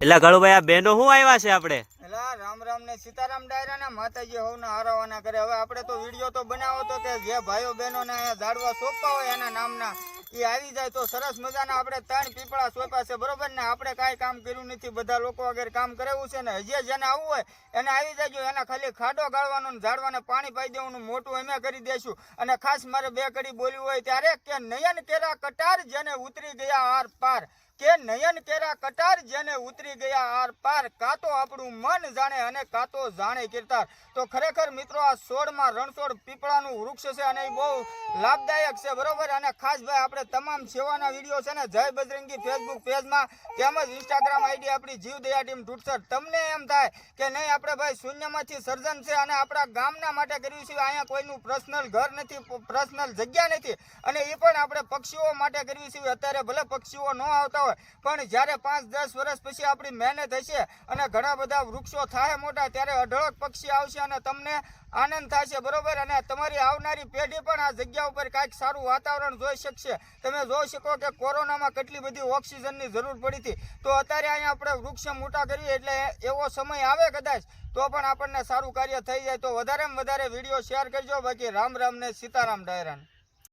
એટલે ગળુભાઈ આ બેનો શું આવ્યા છે આપણે? એલા રામ રામ ને સીતારામ ડાયરાના માતાજી હવના હારાવાના કરે. હવે આપણે તો વિડીયો તો બનાવો તો કે જે ભાઈઓ બહેનો ને અહીંયા ઝાડવા સોંપવા હોય એના નામના એ આવી જાય તો સરસ મજાના. આપણે 3 પીપળા સોંપ્યા છે બરોબર ને. આપણે કાંઈ કામ કર્યું નથી, બધા લોકો વગેરે કામ કરેવું છે ને. હજી જેને આવવું હોય એને આવી જાયજો. એના ખાલી ખાડો ગાળવાનો ને ઝાડવાને પાણી પાઈ દેવાનું મોટું અમે કરી દઈશું. અને ખાસ મારે 2 કડી બોલવું હોય ત્યારે કે નયન કેરા કટાર જેને ઉતરી ગયા આર પાર, કે નયન કેરા કટાર જેને ઉતરી ગયા આર પાર, કાં તો આપણું મન જાણે અને કાં તો જાણે કીર્તાર. તો ખરેખર મિત્રો આ 16માં રણછોડ પીપળાનું વૃક્ષ છે અને એ બહુ લાભદાયક છે બરોબર. અને ખાસ ભાઈ આપણે તમામ સેવાના વિડીયો છે ને જય બજરંગી ફેસબુક પેજમાં તેમજ ઇન્સ્ટાગ્રામ આઈડી આપણી જીવદયા ટીમ ઢૂંઢસર. તમને એમ થાય કે નહીં આપણે ભાઈ શૂન્યમાંથી સર્જન છે અને આપણા ગામના માટે કર્યું છે. અહીંયા કોઈનું પર્સનલ ઘર નથી, પર્સનલ જગ્યા નથી અને એ પણ આપણે પક્ષીઓ માટે કર્યું છે. અત્યારે ભલે પક્ષીઓ ન આવતા હોય પણ જ્યારે 5-10 વર્ષ પછી આપણી મહેનત હશે અને ઘણા બધા વૃક્ષો થાય મોટા ત્યારે અઢળક પક્ષી આવશે અને તમને આનંદ થશે બરોબર. અને તમારી આવનારી પેઢી પણ આ જગ્યા ઉપર કાંઈક સારું વાતાવરણ જોઈ શકશે. તમે જોઈ શકો કે કોરોનામાં કેટલી બધી ઓક્સિજનની જરૂર પડી હતી, તો અત્યારે અહીંયા આપણે વૃક્ષ મોટા કરીએ એટલે એવો સમય આવે કદાચ તો પણ આપણને સારું કાર્ય થઈ જાય. તો વધારેમાં વધારે વિડીયો શેર કરજો. બાકી રામ રામ ને સીતારામ ડાયરાન.